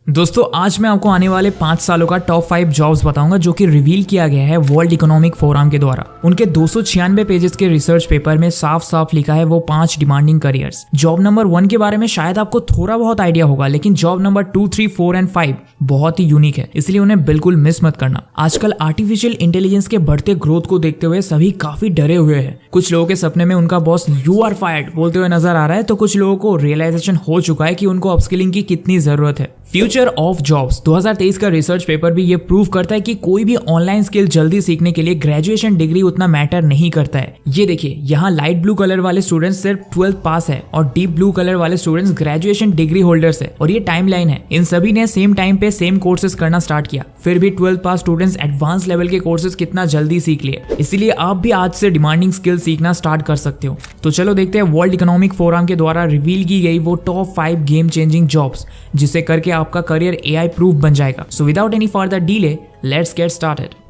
दोस्तों आज मैं आपको आने वाले 5 सालों का टॉप 5 जॉब्स बताऊंगा जो कि रिवील किया गया है वर्ल्ड इकोनॉमिक फोरम के द्वारा। उनके 296 पेजेस के रिसर्च पेपर में साफ साफ लिखा है वो 5 डिमांडिंग करियर्स। जॉब नंबर 1 के बारे में शायद आपको थोड़ा बहुत आइडिया होगा, लेकिन जॉब नंबर 2, 3, 4 एंड 5 बहुत ही यूनिक है, इसलिए उन्हें बिल्कुल मिस मत करना। आजकल आर्टिफिशियल इंटेलिजेंस के बढ़ते ग्रोथ को देखते हुए सभी काफी डरे हुए हैं। कुछ लोगों के सपने में उनका बॉस यू आर फायर्ड बोलते हुए नजर आ रहा है, तो कुछ लोगों को रियलाइजेशन हो चुका है कि उनको अपस्किलिंग की कितनी जरूरत है। फ्यूचर ऑफ जॉब्स 2023 का रिसर्च पेपर भी ये प्रूव करता है कि कोई भी ऑनलाइन स्किल जल्दी सीखने के लिए ग्रेजुएशन डिग्री उतना मैटर नहीं करता है। ये देखिए, यहाँ लाइट ब्लू कलर वाले स्टूडेंट्स सिर्फ 12th पास है और डीप ब्लू कलर वाले स्टूडेंट्स ग्रेजुएशन डिग्री होल्डर्स है। और ये टाइमलाइन है, इन सभी ने सेम टाइम पे सेम कोर्सेज करना स्टार्ट किया, फिर भी 12th पास स्टूडेंट्स एडवांस लेवल के कोर्सेज कितना जल्दी सीख लिए। इसीलिए आप भी आज से डिमांडिंग स्किल सीखना स्टार्ट कर सकते हो। तो चलो देखते हैं वर्ल्ड इकोनॉमिक फोरम के द्वारा रिवील की गई वो टॉप 5 गेम चेंजिंग जॉब्स, जिसे करके आपका करियर AI प्रूफ बन जाएगा। So without any further delay, let's get started.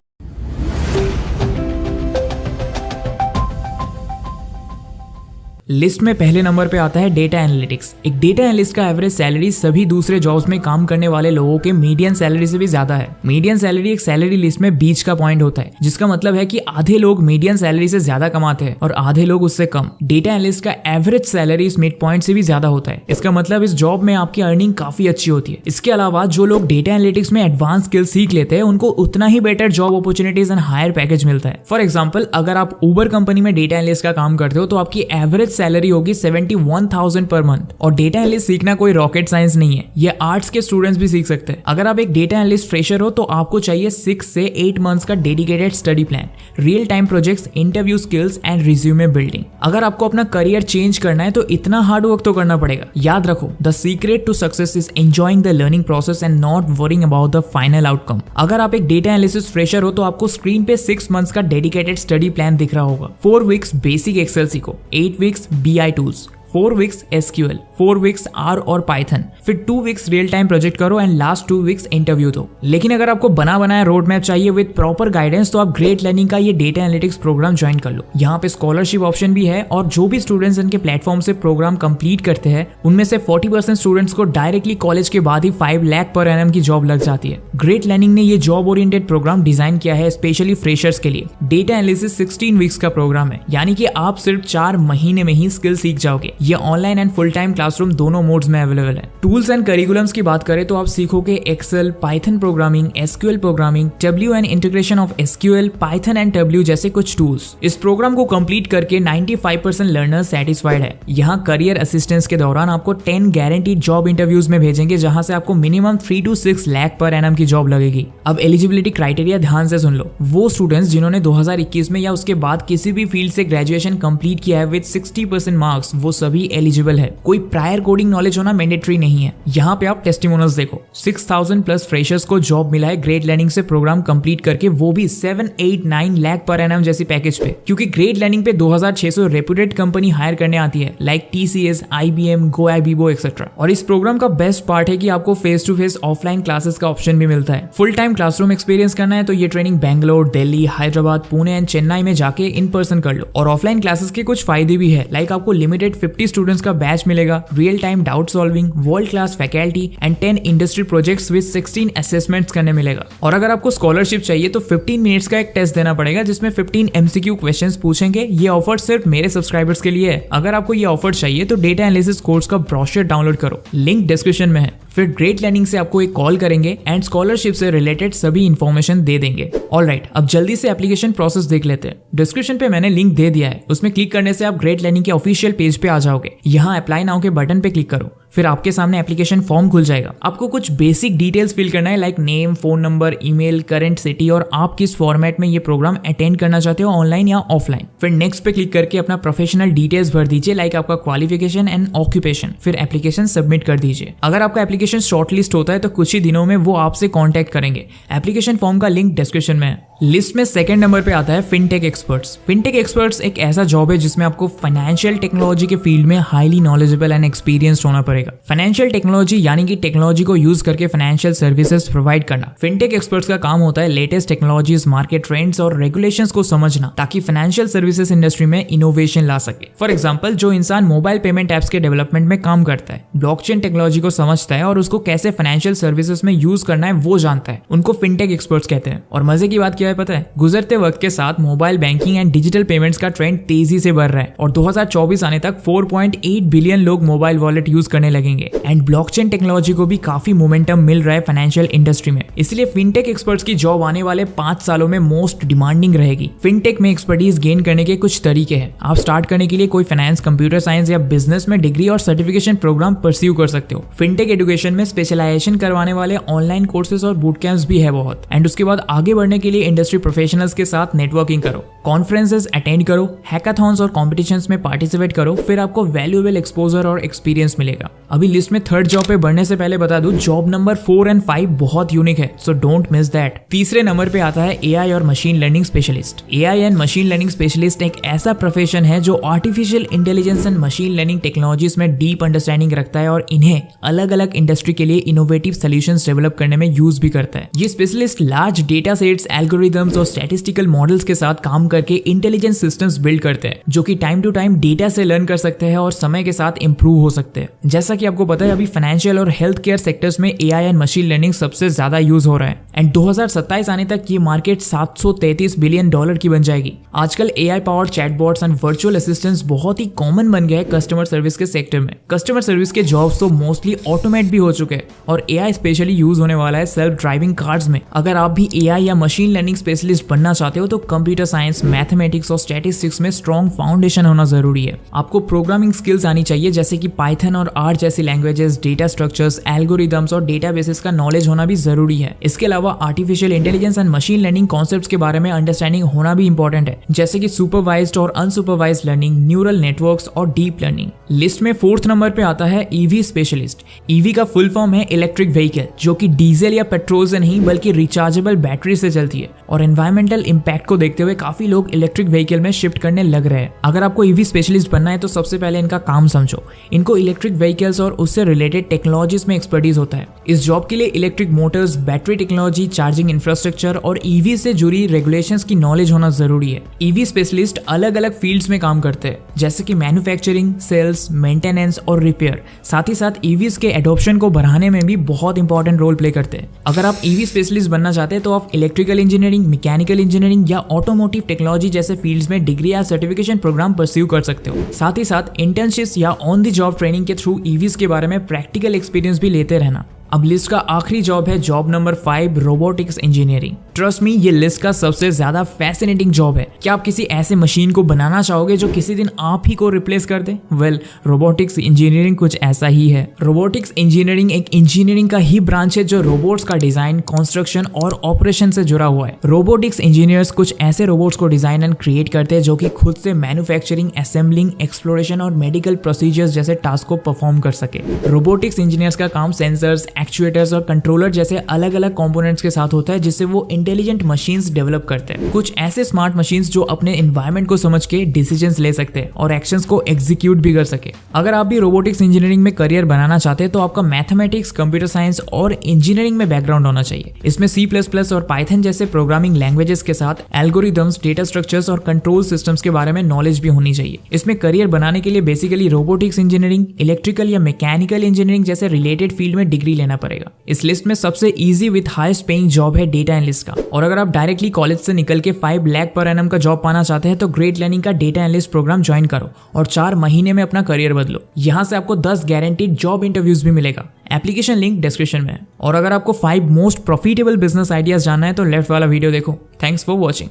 List में पहले नंबर पे आता है डेटा एनालिटिक्स। एक डेटा एनालिस्ट का एवरेज सैलरी सभी दूसरे जॉब्स में काम करने वाले लोगों के मीडियन सैलरी से भी ज्यादा है। मीडियन सैलरी एक सैलरी लिस्ट में बीच का पॉइंट होता है, जिसका मतलब है कि आधे लोग मीडियन सैलरी से ज्यादा कमाते हैं और आधे लोग उससे कम। डेटा एनालिस्ट का एवरेज सैलरी इस मिड पॉइंट से भी ज्यादा होता है। इसका मतलब इस जॉब में आपकी अर्निंग काफी अच्छी होती है। इसके अलावा जो लोग डेटा एनालिटिक्स में एडवांस स्किल सीख लेते हैं उनको उतना ही better job opportunities and higher package मिलता है। फॉर एग्जाम्पल, अगर आप उबर कंपनी में डेटा एनालिस्ट का काम करते हो तो आपकी एवरेज सैलरी होगी 71,000 पर मंथ। और डेटा एनालिस्ट सीखना कोई रॉकेट साइंस नहीं है, ये आर्ट्स के स्टूडेंट्स भी सीख सकते हैं। अगर आप एक डेटा एनालिस्ट फ्रेशर हो तो आपको चाहिए 6 से 8 मंथ्स का dedicated study plan, real time projects, interview skills and resume building. अगर आपको अपना करियर चेंज करना है तो इतना हार्ड वर्क तो करना पड़ेगा। याद रखो, the secret to success is enjoying the learning process and not worrying about the final outcome. अगर आप एक डेटा एनालिसिस फ्रेशर हो तो आपको स्क्रीन पे 6 मंथ्स का डेडिकेटेड स्टडी प्लान दिख रहा होगा। 4 वीक्स बेसिक एक्सेल सीखो, 8 weeks BI tools, 4 weeks SQL, 4 weeks R और पाइथन, फिर 2 वीक्स रियल टाइम प्रोजेक्ट करो एंड लास्ट 2 वीक्स इंटरव्यू दो। लेकिन अगर आपको बना बनाया रोड मैप चाहिए विद प्रॉपर गाइडेंस तो आप ग्रेट लर्निंग का ये डेटा एनालिटिक्स प्रोग्राम ज्वाइन कर लो। यहाँ पे स्कॉलरशिप ऑप्शन भी है और जो भी स्टूडेंट्स इनके प्लेटफॉर्म से प्रोग्राम कंप्लीट करते हैं उनमें से 40% स्टूडेंट्स को डायरेक्टली कॉलेज के बाद ही 5 लाख पर एनम की जॉब लग जाती है। ग्रेट लर्निंग ने ये जॉब ओरिएंटेड प्रोग्राम डिजाइन किया है स्पेशली फ्रेशर्स के लिए। डेटा एनालिसिस 16 वीक्स का प्रोग्राम है, यानी कि आप सिर्फ 4 महीने में ही स्किल सीख जाओगे। ये online and full time classroom दोनों मोड्स में अवेलेबल है। टूल्स एंड करिकुलम्स की बात करें तो आप सीखोगे Excel, Python programming, SQL programming, W and integration of SQL, Python and W जैसे कुछ टूल्स। इस प्रोग्राम को कंप्लीट करके 95% लर्नर्स सेटिस्फाइड है। यहाँ करियर असिस्टेंस के दौरान आपको 10 गारंटीड जॉब इंटरव्यूज में भेजेंगे, जहां से आपको minimum 3 to 6 lakh per annum की जॉब लगेगी। अब एलिजिबिलिटी क्राइटेरिया ध्यान से सुन लो। वो स्टूडेंट्स जिन्होंने 2021 में या उसके बाद किसी भी फील्ड से ग्रेजुएशन कंप्लीट किया है विद 60% मार्क्स, वो सभी एलिजिबल है। कोई प्रायर कोडिंग नॉलेज होना मैंडेटरी नहीं है। यहाँ पे आप टेस्टिमोनियल्स देखो, 6000 प्लस फ्रेशर्स को जॉब मिला है ग्रेट लर्निंग से प्रोग्राम कंप्लीट करके, वो भी 7, 8, 9 लाख पर एनम जैसी पैकेज पे। क्योंकि ग्रेट लर्निंग पे 2600 रेप्यूटेड कंपनी हायर करने आती है, like TCS, IBM, GoIbibo etcetera. और इस प्रोग्राम का बेस्ट पार्ट है कि आपको face to face offline classes का ऑप्शन भी मिलता है। फुल टाइम क्लासरूम एक्सपीरियंस करना है तो ये ट्रेनिंग बैंगलोर, दिल्ली, हैदराबाद, पुणे एंड चेन्नई में जाके इन पर्सन कर लो। और ऑफलाइन क्लासेस के कुछ फायदे भी है, लाइक आपको लिमिटेड 50 स्टूडेंट्स का बैच मिलेगा, real time doubt solving, world class faculty and 10 industry projects with 16 assessments करने मिलेगा। और अगर आपको स्कॉलरशिप चाहिए तो 15 मिनट्स का एक टेस्ट देना पड़ेगा जिसमें 15 MCQ क्वेश्चंस पूछेंगे। ये ऑफर सिर्फ मेरे सब्सक्राइबर्स के लिए है। अगर आपको ये ऑफर चाहिए तो डेटा एनालिसिस कोर्स का ब्रोशर डाउनलोड करो, लिंक डिस्क्रिप्शन में है। फिर ग्रेट लर्निंग से आपको एक कॉल करेंगे एंड स्कॉलरशिप से रिलेटेड सभी इंफॉर्मेशन दे देंगे। ऑलराइट, अब जल्दी से एप्लीकेशन प्रोसेस देख लेते हैं। डिस्क्रिप्शन पे मैंने लिंक दे दिया है, उसमें क्लिक करने से आप ग्रेट लर्निंग के ऑफिशियल पेज पे आ जाओगे। यहाँ अप्लाई नाउ के बटन पे क्लिक करो, फिर आपके सामने एप्लीकेशन फॉर्म खुल जाएगा। आपको कुछ बेसिक डिटेल्स फिल करना है, like name, phone number, email, current city और आप किस फॉर्मेट में ये प्रोग्राम अटेंड करना चाहते हो, ऑनलाइन या ऑफलाइन। फिर नेक्स्ट पे क्लिक करके अपना प्रोफेशनल डिटेल्स भर दीजिए, लाइक आपका क्वालिफिकेशन एंड ऑक्यूपेशन। फिर एप्लीकेशन सबमिट कर दीजिए। अगर आपका एप्लीकेशन शॉर्टलिस्ट होता है तो कुछ ही दिनों में वो आपसे कॉन्टैक्ट करेंगे। एप्लीकेशन फॉर्म का लिंक डिस्क्रिप्शन में है। लिस्ट में सेकंड नंबर पे आता है फिनटेक एक्सपर्ट्स। फिनटेक एक्सपर्ट्स एक ऐसा जॉब है जिसमें आपको फाइनेंशियल टेक्नोलॉजी के फील्ड में हाईली नॉलेजेबल एंड एक्सपीरियंस्ड होना पड़ेगा। फाइनेंशियल टेक्नोलॉजी यानी कि टेक्नोलॉजी को यूज करके फाइनेंशियल सर्विसेज प्रोवाइड करना। फिनटेक एक्सपर्ट्स का काम होता है लेटेस्ट टेक्नोलॉजीज, मार्केट ट्रेंड्स और रेगुलेशंस को समझना ताकि फाइनेंशियल सर्विसेज इंडस्ट्री में इनोवेशन ला सके। फॉर एग्जांपल, जो इंसान मोबाइल पेमेंट एप्स के डेवलपमेंट में काम करता है, ब्लॉकचेन टेक्नोलॉजी को समझता है और उसको कैसे फाइनेंशियल सर्विसेज में यूज करना है वो जानता है, उनको फिनटेक एक्सपर्ट्स कहते हैं। और मजे की बात क्या है पता है, गुजरते वक्त के साथ mobile banking and digital payments का ट्रेंड तेजी से बढ़ रहा है और 2024 आने तक 4.8 बिलियन लोग मोबाइल वॉलेट यूज करने लगेंगे। एंड ब्लॉकचेन टेक्नोलॉजी को भी काफी मोमेंटम मिल रहा है फाइनेंशियल इंडस्ट्री में। इसलिए फिनटेक एक्सपर्ट्स की जॉब आने वाले 5 सालों में मोस्ट डिमांडिंग रहेगी। फिनटेक में एक्सपर्टीज गेन करने के कुछ तरीके हैं। आप स्टार्ट करने के लिए कोई फाइनेंस, कंप्यूटर साइंस या बिजनेस में डिग्री और सर्टिफिकेशन प्रोग्राम परस्यू कर सकते हो। फिनटेक एजुकेशन में स्पेशलाइजेशन करवाने वाले ऑनलाइन कोर्सेज और बूट कैंप्स भी है बहुत। एंड उसके बाद आगे बढ़ने के लिए इंडस्ट्री प्रोफेशनल्स के साथ नेटवर्किंग करो, कॉन्फ्रेंसेस अटेंड करो, हैकाथॉन्स और कॉम्पिटिशन्स में पार्टिसिपेट करो, फिर आपको वैल्यूएबल एक्सपोजर और एक्सपीरियंस मिलेगा। अभी लिस्ट में थर्ड जॉब पे बढ़ने से पहले बता दूं, जॉब नंबर 4 और 5 बहुत यूनिक है, सो डोंट मिस दैट। तीसरे नंबर पे आता है एआई और machine learning specialist. AI and machine learning specialist एक ऐसा प्रोफेशन है जो artificial intelligence and machine learning technologies में डीप अंडरस्टैंडिंग रखता है और इन्हें अलग अलग इंडस्ट्री के लिए इनोवेटिव सॉल्यूशंस डेवलप करने में यूज भी करता है। ये specialist large data sets, algorithms और स्टैटिस्टिकल मॉडल्स के साथ काम करके इंटेलिजेंस सिस्टम्स बिल्ड करते हैं जो कि टाइम टू टाइम डेटा से लर्न कर सकते हैं और समय के साथ इंप्रूव हो सकते हैं। जैसा कि आपको पता है, अभी फाइनेंशियल और हेल्थ केयर सेक्टर्स में एआई एंड मशीन लर्निंग सबसे ज्यादा यूज हो रहा है। एंड 2027 आने तक ये मार्केट $733 बिलियन की बन जाएगी। आजकल AI powered chatbots and virtual assistants बहुत ही कॉमन बन गए हैं कस्टमर सर्विस के सेक्टर में। कस्टमर सर्विस के जॉब्स तो मोस्टली ऑटोमेट भी हो चुके हैं और एआई स्पेशली यूज होने वाला है सेल्फ ड्राइविंग कार्स में। अगर आप भी एआई या मशीन लर्निंग स्पेशलिस्ट बनना चाहते हो तो कंप्यूटर साइंस, मैथमेटिक्स और स्टैटिस्टिक्स में स्ट्रॉन्ग फाउंडेशन होना जरूरी है। आपको प्रोग्रामिंग स्किल्स आनी चाहिए जैसे कि पाइथन और आर जैसी लैंग्वेजेस, डेटा स्ट्रक्चर्स, एल्गोरिथम्स और डेटाबेसेस का नॉलेज होना भी जरूरी है। इसके अलावा artificial intelligence and machine learning concepts के बारे में अंडरस्टैंडिंग होना भी इंपॉर्टेंट है, जैसे कि सुपरवाइज्ड और अनसुपरवाइज्ड लर्निंग, न्यूरल नेटवर्क्स और डीप लर्निंग। लिस्ट में 4th नंबर पे आता है ईवी स्पेशलिस्ट। ईवी का फुल फॉर्म है इलेक्ट्रिक व्हीकल, जो कि डीजल या पेट्रोल से नहीं बल्कि रिचार्जेबल बैटरी से चलती है। और एनवायरमेंटल इंपैक्ट को देखते हुए काफी लोग इलेक्ट्रिक व्हीकल में शिफ्ट करने लग रहे हैं। अगर आपको ईवी स्पेशलिस्ट बनना है तो सबसे पहले इनका काम समझो। इनको इलेक्ट्रिक व्हीकल्स और उससे रिलेटेड टेक्नोलॉजीज में एक्सपर्टीज होता है। इस जॉब के लिए electric Motors, battery technology, charging infrastructure और ईवी से जुड़ी रेगुलेशंस की नॉलेज होना जरूरी है। ईवी स्पेशलिस्ट अलग अलग फील्ड्स में काम करते हैं, जैसे कि मैन्युफैक्चरिंग, सेल्स, मेंटेनेंस और रिपेयर। साथ ही साथ ईवीज के एडॉप्शन को बढ़ाने में भी बहुत इंपॉर्टेंट रोल प्ले करते हैं। अगर आप ईवी स्पेशलिस्ट बनना चाहते हैं तो आप इलेक्ट्रिकल इंजीनियरिंग, मैकेनिकल इंजीनियरिंग या ऑटोमोटिव टेक्नोलॉजी जैसे फील्ड्स में डिग्री या सर्टिफिकेशन प्रोग्राम परस्यू कर सकते हो। साथ ही साथ इंटर्नशिप्स या ऑन द जॉब ट्रेनिंग के थ्रू ईवीज के बारे में प्रैक्टिकल एक्सपीरियंस भी लेते रहना। अब लिस्ट का आखिरी जॉब है job number 5, robotics engineering. Trust me, ये लिस्ट का सबसे ज्यादा फैसिनेटिंग जॉब है। क्या आप किसी ऐसे मशीन को बनाना चाहोगे जो किसी दिन आप ही को रिप्लेस कर दे? वेल, रोबोटिक्स इंजीनियरिंग कुछ ऐसा ही है। रोबोटिक्स इंजीनियरिंग एक इंजीनियरिंग का ही ब्रांच है जो रोबोट्स का डिजाइन, कंस्ट्रक्शन और ऑपरेशन से जुड़ा हुआ है। रोबोटिक्स इंजीनियर्स कुछ ऐसे रोबोट्स को डिजाइन एंड क्रिएट करते हैं जो कि खुद से मैन्युफैक्चरिंग, असेंबलिंग, एक्सप्लोरेशन और मेडिकल प्रोसीजर्स जैसे टास्क को परफॉर्म कर सके। रोबोटिक्स इंजीनियर्स का काम सेंसर्स, एक्चुएटर्स और कंट्रोलर जैसे अलग अलग कंपोनेंट्स के साथ होता है, जिससे वो इंटेलिजेंट मशीन्स डेवलप करते हैं। कुछ ऐसे स्मार्ट मशीन्स जो अपने एनवायरनमेंट को समझ के डिसीजंस ले सकते हैं और एक्शंस को एग्जीक्यूट भी कर सके। अगर आप भी रोबोटिक्स इंजीनियरिंग में करियर बनाना चाहते हैं तो आपका मैथमेटिक्स, कंप्यूटर साइंस और इंजीनियरिंग में बैकग्राउंड होना चाहिए। इसमें C++ और पाइथन जैसे प्रोग्रामिंग लैंग्वेजेस के साथ एल्गोरिथम्स, डेटा स्ट्रक्चर्स और कंट्रोल सिस्टम्स के बारे में नॉलेज भी होनी चाहिए। इसमें करियर बनाने के लिए बेसिकली रोबोटिक्स इंजीनियरिंग, इलेक्ट्रिकल या मैकेनिकल इंजीनियरिंग जैसे रिलेटेड फील्ड में डिग्री लेना पड़ेगा। इस लिस्ट में सबसे easy with highest paying job है डेटा एनालिस्ट का। और अगर आप डायरेक्टली कॉलेज से निकल के 5 लाख पर एनम का जॉब पाना चाहते हैं तो ग्रेट लर्निंग का डेटा एनालिस्ट प्रोग्राम ज्वाइन करो और 4 महीने में अपना करियर बदलो। यहाँ से आपको 10 गारंटीड जॉब इंटरव्यूज भी मिलेगा। एप्लीकेशन लिंक डिस्क्रिप्शन में है। और अगर आपको 5 मोस्ट प्रॉफिटेबल बिजनेस आइडियाज जानना है तो लेफ्ट वाला वीडियो देखो। Thanks for watching.